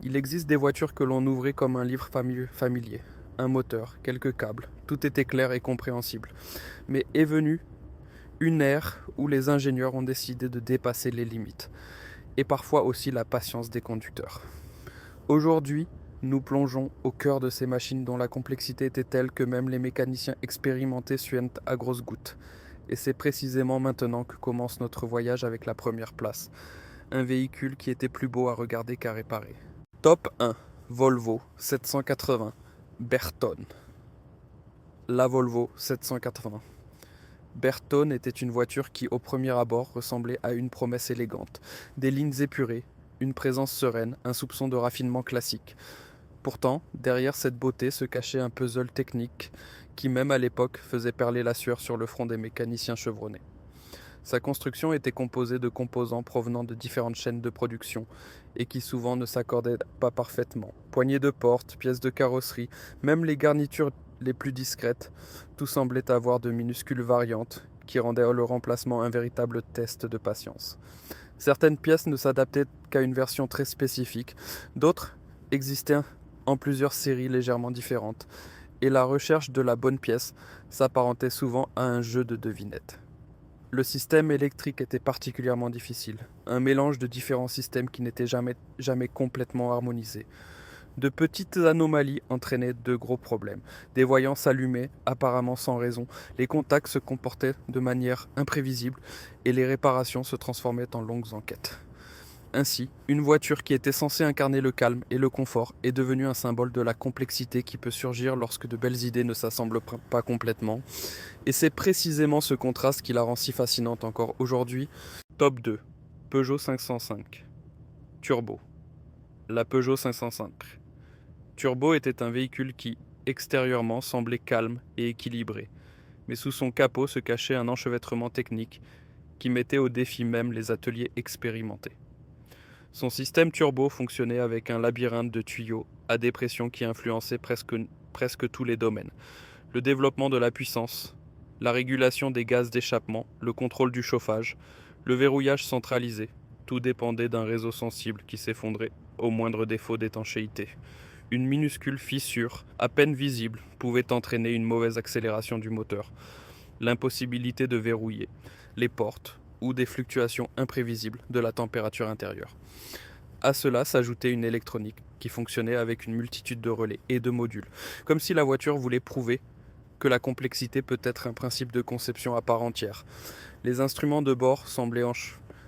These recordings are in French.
Il existe des voitures que l'on ouvrait comme un livre familier. Un moteur, quelques câbles, tout était clair et compréhensible. Mais est venue une ère où les ingénieurs ont décidé de dépasser les limites, et parfois aussi la patience des conducteurs. Aujourd'hui, nous plongeons au cœur de ces machines dont la complexité était telle que même les mécaniciens expérimentés suintent à grosses gouttes. Et c'est précisément maintenant que commence notre voyage avec la première place. Un véhicule qui était plus beau à regarder qu'à réparer. Top 1. Volvo 780. Bertone. La Volvo 780. Bertone était une voiture qui, au premier abord, ressemblait à une promesse élégante. Des lignes épurées, une présence sereine, un soupçon de raffinement classique. Pourtant, derrière cette beauté se cachait un puzzle technique qui, même à l'époque, faisait perler la sueur sur le front des mécaniciens chevronnés. Sa construction était composée de composants provenant de différentes chaînes de production et qui souvent ne s'accordaient pas parfaitement. Poignées de porte, pièces de carrosserie, même les garnitures les plus discrètes, tout semblait avoir de minuscules variantes qui rendaient le remplacement un véritable test de patience. Certaines pièces ne s'adaptaient qu'à une version très spécifique, d'autres existaient en plusieurs séries légèrement différentes, et la recherche de la bonne pièce s'apparentait souvent à un jeu de devinettes. Le système électrique était particulièrement difficile, un mélange de différents systèmes qui n'étaient jamais complètement harmonisés. De petites anomalies entraînaient de gros problèmes. Des voyants s'allumaient, apparemment sans raison, les contacts se comportaient de manière imprévisible et les réparations se transformaient en longues enquêtes. Ainsi, une voiture qui était censée incarner le calme et le confort est devenue un symbole de la complexité qui peut surgir lorsque de belles idées ne s'assemblent pas complètement. Et c'est précisément ce contraste qui la rend si fascinante encore aujourd'hui. Top 2. Peugeot 505. Turbo. La Peugeot 505. Turbo était un véhicule qui, extérieurement, semblait calme et équilibré. Mais sous son capot se cachait un enchevêtrement technique qui mettait au défi même les ateliers expérimentés. Son système turbo fonctionnait avec un labyrinthe de tuyaux à dépression qui influençait presque tous les domaines. Le développement de la puissance, la régulation des gaz d'échappement, le contrôle du chauffage, le verrouillage centralisé, tout dépendait d'un réseau sensible qui s'effondrait au moindre défaut d'étanchéité. Une minuscule fissure, à peine visible, pouvait entraîner une mauvaise accélération du moteur, l'impossibilité de verrouiller les portes ou des fluctuations imprévisibles de la température intérieure. À cela s'ajoutait une électronique qui fonctionnait avec une multitude de relais et de modules, comme si la voiture voulait prouver que la complexité peut être un principe de conception à part entière. Les instruments de bord semblaient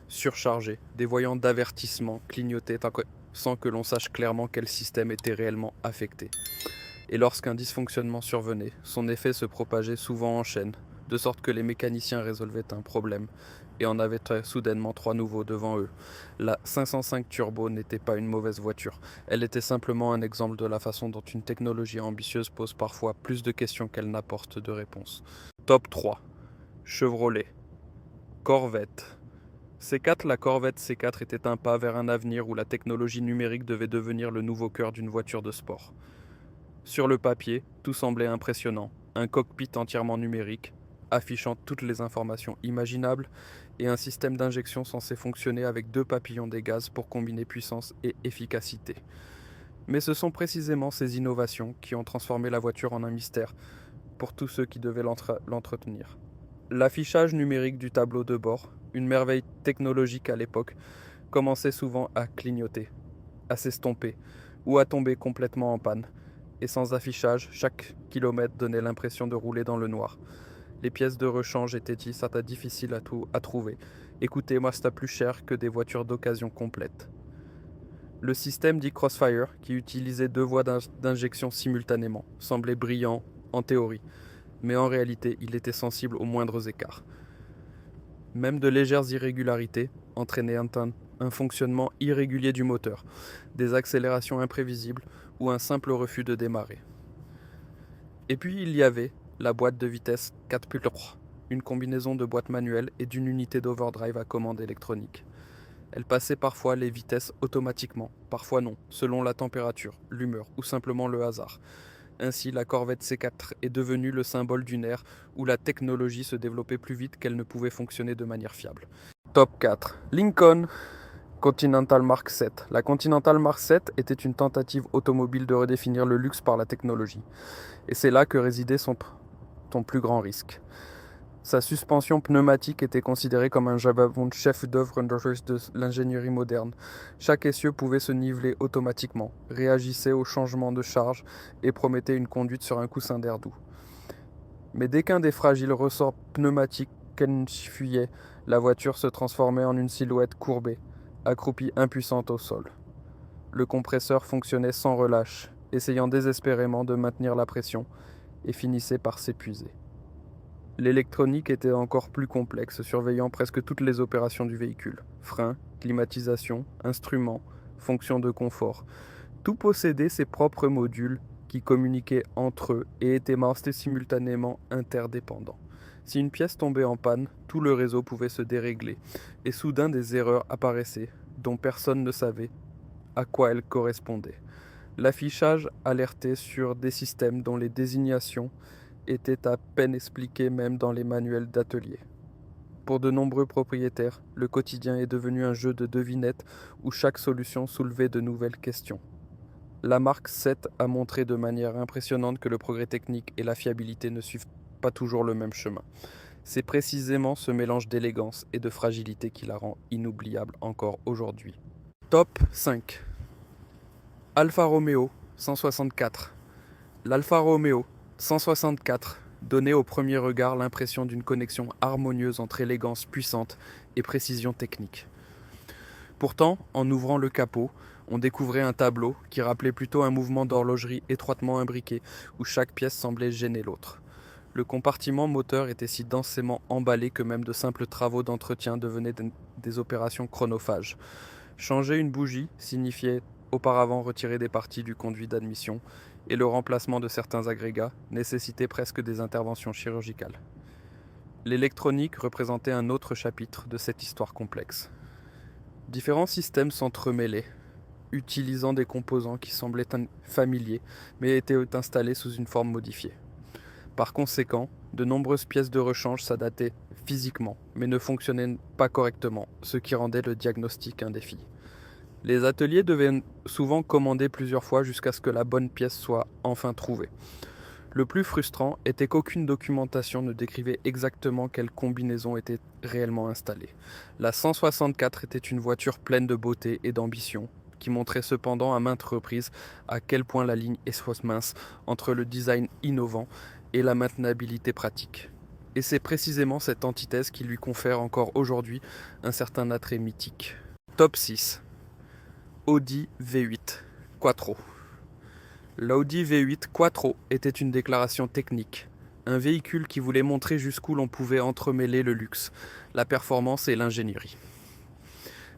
surchargés, des voyants d'avertissement clignotaient sans que l'on sache clairement quel système était réellement affecté. Et lorsqu'un dysfonctionnement survenait, son effet se propageait souvent en chaîne, de sorte que les mécaniciens résolvaient un problème et en avaient soudainement trois nouveaux devant eux. La 505 Turbo n'était pas une mauvaise voiture, elle était simplement un exemple de la façon dont une technologie ambitieuse pose parfois plus de questions qu'elle n'apporte de réponses. Top 3. Chevrolet. Corvette. La Corvette C4 était un pas vers un avenir où la technologie numérique devait devenir le nouveau cœur d'une voiture de sport. Sur le papier, tout semblait impressionnant, un cockpit entièrement numérique, affichant toutes les informations imaginables, et un système d'injection censé fonctionner avec deux papillons des gaz pour combiner puissance et efficacité. Mais ce sont précisément ces innovations qui ont transformé la voiture en un mystère pour tous ceux qui devaient l'entretenir. L'affichage numérique du tableau de bord, une merveille technologique à l'époque, commençait souvent à clignoter, à s'estomper ou à tomber complètement en panne. Et sans affichage, chaque kilomètre donnait l'impression de rouler dans le noir. Les pièces de rechange étaient difficiles à trouver. Écoutez-moi, c'était plus cher que des voitures d'occasion complètes. Le système dit Crossfire, qui utilisait deux voies d'injection simultanément, semblait brillant en théorie, mais en réalité, il était sensible aux moindres écarts. Même de légères irrégularités entraînaient un fonctionnement irrégulier du moteur, des accélérations imprévisibles ou un simple refus de démarrer. Et puis il y avait la boîte de vitesse 4 une combinaison de boîte manuelle et d'une unité d'overdrive à commande électronique. Elle passait parfois les vitesses automatiquement, parfois non, selon la température, l'humeur ou simplement le hasard. Ainsi, la Corvette C4 est devenue le symbole d'une ère où la technologie se développait plus vite qu'elle ne pouvait fonctionner de manière fiable. Top 4. Lincoln. Continental Mark 7. La Continental Mark 7 était une tentative automobile de redéfinir le luxe par la technologie. Et c'est là que résidait son plus grand risque. Sa suspension pneumatique était considérée comme un chef-d'œuvre de l'ingénierie moderne. Chaque essieu pouvait se niveler automatiquement, réagissait au changement de charge et promettait une conduite sur un coussin d'air doux. Mais dès qu'un des fragiles ressorts pneumatiques fuyait, la voiture se transformait en une silhouette courbée, accroupie impuissante au sol. Le compresseur fonctionnait sans relâche, essayant désespérément de maintenir la pression, et finissait par s'épuiser. L'électronique était encore plus complexe, surveillant presque toutes les opérations du véhicule. Freins, climatisation, instruments, fonctions de confort. Tout possédait ses propres modules qui communiquaient entre eux et étaient simultanément interdépendants. Si une pièce tombait en panne, tout le réseau pouvait se dérégler, et soudain des erreurs apparaissaient, dont personne ne savait à quoi elles correspondaient. L'affichage alertait sur des systèmes dont les désignations étaient à peine expliquées même dans les manuels d'atelier. Pour de nombreux propriétaires, le quotidien est devenu un jeu de devinettes où chaque solution soulevait de nouvelles questions. La marque 7 a montré de manière impressionnante que le progrès technique et la fiabilité ne suivent pas toujours le même chemin. C'est précisément ce mélange d'élégance et de fragilité qui la rend inoubliable encore aujourd'hui. Top 5. Alfa Romeo 164. L'Alfa Romeo 164 donnait au premier regard l'impression d'une connexion harmonieuse entre élégance puissante et précision technique. Pourtant, en ouvrant le capot, on découvrait un tableau qui rappelait plutôt un mouvement d'horlogerie étroitement imbriqué où chaque pièce semblait gêner l'autre. Le compartiment moteur était si densément emballé que même de simples travaux d'entretien devenaient des opérations chronophages. Changer une bougie signifiait auparavant retirer des parties du conduit d'admission, et le remplacement de certains agrégats nécessitait presque des interventions chirurgicales. L'électronique représentait un autre chapitre de cette histoire complexe. Différents systèmes s'entremêlaient, utilisant des composants qui semblaient familiers, mais étaient installés sous une forme modifiée. Par conséquent, de nombreuses pièces de rechange s'adaptaient physiquement, mais ne fonctionnaient pas correctement, ce qui rendait le diagnostic un défi. Les ateliers devaient souvent commander plusieurs fois jusqu'à ce que la bonne pièce soit enfin trouvée. Le plus frustrant était qu'aucune documentation ne décrivait exactement quelle combinaison était réellement installée. La 164 était une voiture pleine de beauté et d'ambition, qui montrait cependant à maintes reprises à quel point la ligne est mince entre le design innovant et la maintenabilité pratique. Et c'est précisément cette antithèse qui lui confère encore aujourd'hui un certain attrait mythique. Top 6. Audi V8 Quattro. L'Audi V8 Quattro était une déclaration technique, un véhicule qui voulait montrer jusqu'où l'on pouvait entremêler le luxe, la performance et l'ingénierie.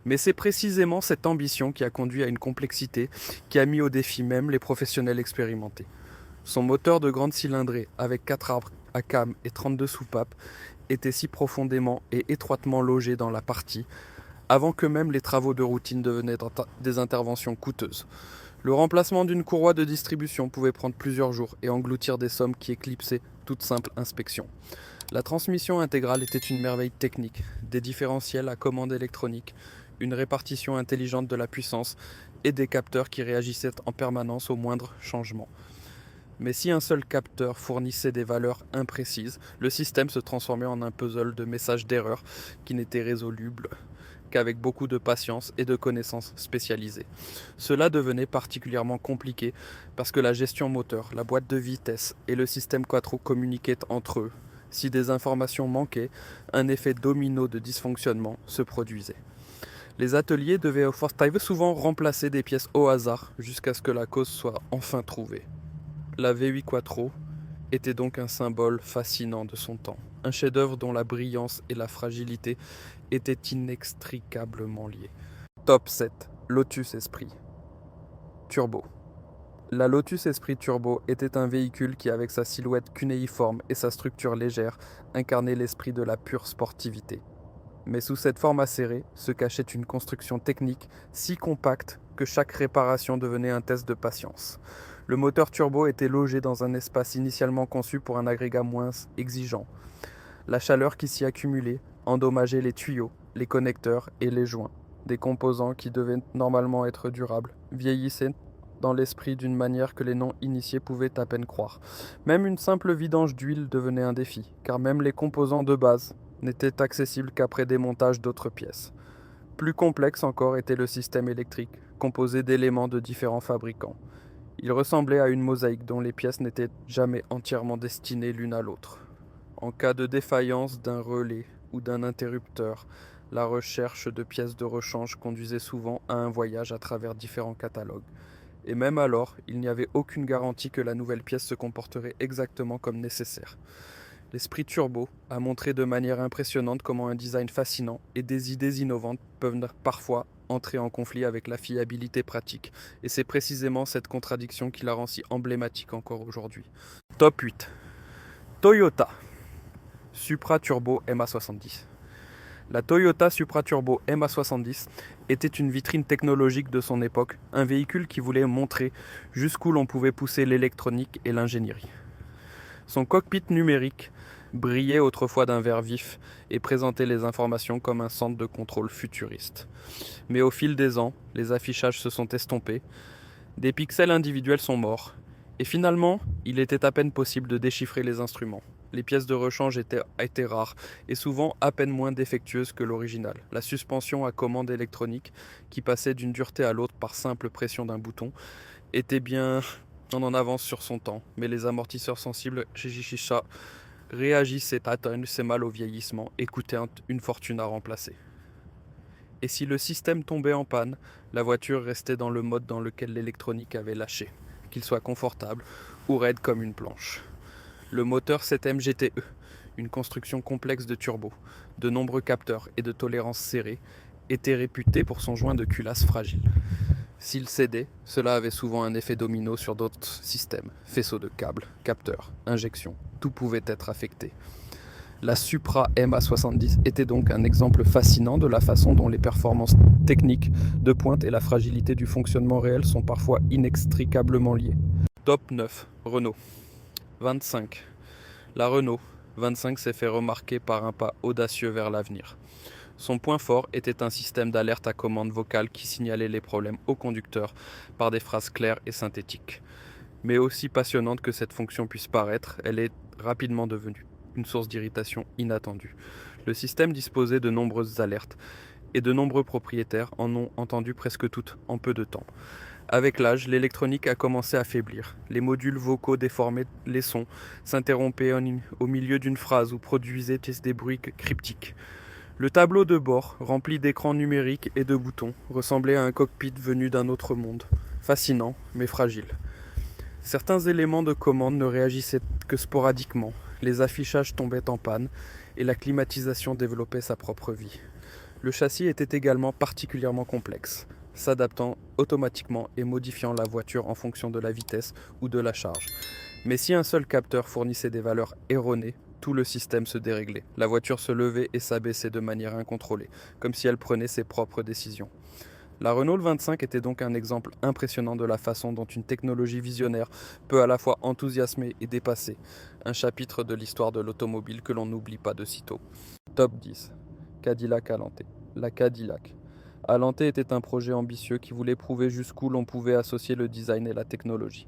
Mais c'est précisément cette ambition qui a conduit à une complexité qui a mis au défi même les professionnels expérimentés. Son moteur de grande cylindrée, avec 4 arbres à cam et 32 soupapes, était si profondément et étroitement logé dans la partie, avant que même les travaux de routine devenaient des interventions coûteuses. Le remplacement d'une courroie de distribution pouvait prendre plusieurs jours et engloutir des sommes qui éclipsaient toute simple inspection. La transmission intégrale était une merveille technique, des différentiels à commande électronique, une répartition intelligente de la puissance et des capteurs qui réagissaient en permanence au moindre changement. Mais si un seul capteur fournissait des valeurs imprécises, le système se transformait en un puzzle de messages d'erreur qui n'étaient résolubles qu'avec beaucoup de patience et de connaissances spécialisées. Cela devenait particulièrement compliqué parce que la gestion moteur, la boîte de vitesse et le système Quattro communiquaient entre eux. Si des informations manquaient, un effet domino de dysfonctionnement se produisait. Les ateliers devaient souvent remplacer des pièces au hasard jusqu'à ce que la cause soit enfin trouvée. La V8 Quattro était donc un symbole fascinant de son temps, un chef-d'œuvre dont la brillance et la fragilité étaient inextricablement liées. Top 7. Lotus Esprit Turbo. La Lotus Esprit Turbo était un véhicule qui, avec sa silhouette cunéiforme et sa structure légère, incarnait l'esprit de la pure sportivité. Mais sous cette forme acérée se cachait une construction technique si compacte que chaque réparation devenait un test de patience. Le moteur turbo était logé dans un espace initialement conçu pour un agrégat moins exigeant. La chaleur qui s'y accumulait endommageait les tuyaux, les connecteurs et les joints, Des composants qui devaient normalement être durables vieillissaient dans l'esprit d'une manière que les non-initiés pouvaient à peine croire. Même une simple vidange d'huile devenait un défi, car même les composants de base n'étaient accessibles qu'après démontage d'autres pièces. Plus complexe encore était le système électrique, composé d'éléments de différents fabricants. Il ressemblait à une mosaïque dont les pièces n'étaient jamais entièrement destinées l'une à l'autre. En cas de défaillance d'un relais ou d'un interrupteur, la recherche de pièces de rechange conduisait souvent à un voyage à travers différents catalogues. Et même alors, il n'y avait aucune garantie que la nouvelle pièce se comporterait exactement comme nécessaire. L'esprit Turbo a montré de manière impressionnante comment un design fascinant et des idées innovantes peuvent parfois entrer en conflit avec la fiabilité pratique. Et c'est précisément cette contradiction qui la rend si emblématique encore aujourd'hui. Top 8. Toyota Supra Turbo MA70. La Toyota Supra Turbo MA70 était une vitrine technologique de son époque, un véhicule qui voulait montrer jusqu'où l'on pouvait pousser l'électronique et l'ingénierie. Son cockpit numérique brillait autrefois d'un vert vif et présentait les informations comme un centre de contrôle futuriste. Mais au fil des ans, les affichages se sont estompés, des pixels individuels sont morts, et finalement, il était à peine possible de déchiffrer les instruments. Les pièces de rechange étaient rares et souvent à peine moins défectueuses que l'original. La suspension à commande électronique, qui passait d'une dureté à l'autre par simple pression d'un bouton, était bien en avance sur son temps, mais les amortisseurs sensibles chez Shisha réagissaient à ces mal au vieillissement et coûtaient une fortune à remplacer. Et si le système tombait en panne, la voiture restait dans le mode dans lequel l'électronique avait lâché, qu'il soit confortable ou raide comme une planche. Le moteur 7M GTE, une construction complexe de turbo, de nombreux capteurs et de tolérances serrées, était réputé pour son joint de culasse fragile. S'il cédait, cela avait souvent un effet domino sur d'autres systèmes, faisceaux de câbles, capteurs, injections, tout pouvait être affecté. La Supra MA70 était donc un exemple fascinant de la façon dont les performances techniques de pointe et la fragilité du fonctionnement réel sont parfois inextricablement liées. Top 9. Renault 25. La Renault 25 s'est fait remarquer par un pas audacieux vers l'avenir. Son point fort était un système d'alerte à commande vocale qui signalait les problèmes au conducteur par des phrases claires et synthétiques. Mais aussi passionnante que cette fonction puisse paraître, elle est rapidement devenue une source d'irritation inattendue. Le système disposait de nombreuses alertes et de nombreux propriétaires en ont entendu presque toutes en peu de temps. Avec l'âge, l'électronique a commencé à faiblir. Les modules vocaux déformaient les sons, s'interrompaient au milieu d'une phrase ou produisaient des bruits cryptiques. Le tableau de bord, rempli d'écrans numériques et de boutons, ressemblait à un cockpit venu d'un autre monde, fascinant mais fragile. Certains éléments de commande ne réagissaient que sporadiquement, les affichages tombaient en panne et la climatisation développait sa propre vie. Le châssis était également particulièrement complexe, s'adaptant automatiquement et modifiant la voiture en fonction de la vitesse ou de la charge. Mais si un seul capteur fournissait des valeurs erronées, tout le système se déréglait. La voiture se levait et s'abaissait de manière incontrôlée, comme si elle prenait ses propres décisions. La Renault 25 était donc un exemple impressionnant de la façon dont une technologie visionnaire peut à la fois enthousiasmer et dépasser, un chapitre de l'histoire de l'automobile que l'on n'oublie pas de sitôt. Top 10. Cadillac Alante. La Cadillac. Alante était un projet ambitieux qui voulait prouver jusqu'où l'on pouvait associer le design et la technologie.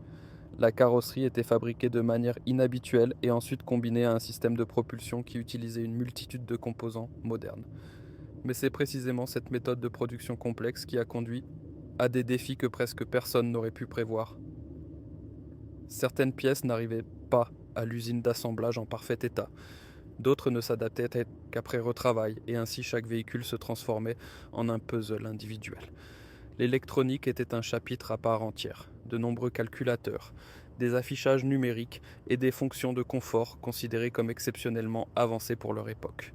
La carrosserie était fabriquée de manière inhabituelle et ensuite combinée à un système de propulsion qui utilisait une multitude de composants modernes. Mais c'est précisément cette méthode de production complexe qui a conduit à des défis que presque personne n'aurait pu prévoir. Certaines pièces n'arrivaient pas à l'usine d'assemblage en parfait état. D'autres ne s'adaptaient qu'après retravail, et ainsi chaque véhicule se transformait en un puzzle individuel. L'électronique était un chapitre à part entière. De nombreux calculateurs, des affichages numériques et des fonctions de confort considérées comme exceptionnellement avancées pour leur époque.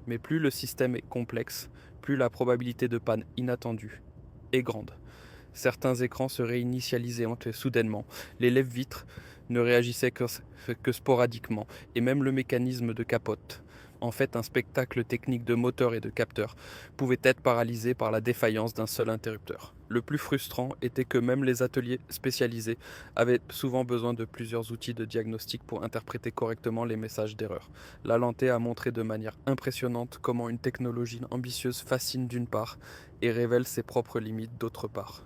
Mais plus le système est complexe, plus la probabilité de panne inattendue est grande. Certains écrans se réinitialisaient soudainement, les lève-vitres ne réagissaient que sporadiquement, et même le mécanisme de capote En fait, un spectacle technique de moteurs et de capteurs pouvait être paralysé par la défaillance d'un seul interrupteur. Le plus frustrant était que même les ateliers spécialisés avaient souvent besoin de plusieurs outils de diagnostic pour interpréter correctement les messages d'erreur. La Lantée a montré de manière impressionnante comment une technologie ambitieuse fascine d'une part et révèle ses propres limites d'autre part.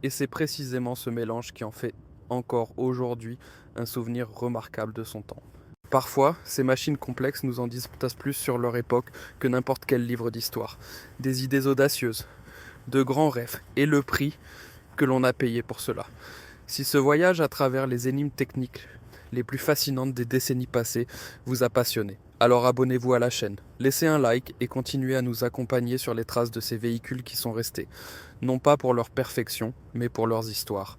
Et c'est précisément ce mélange qui en fait encore aujourd'hui un souvenir remarquable de son temps. Parfois, ces machines complexes nous en disent plus sur leur époque que n'importe quel livre d'histoire. Des idées audacieuses, de grands rêves, et le prix que l'on a payé pour cela. Si ce voyage à travers les énigmes techniques les plus fascinantes des décennies passées vous a passionné, alors abonnez-vous à la chaîne, laissez un like et continuez à nous accompagner sur les traces de ces véhicules qui sont restés, non pas pour leur perfection, mais pour leurs histoires.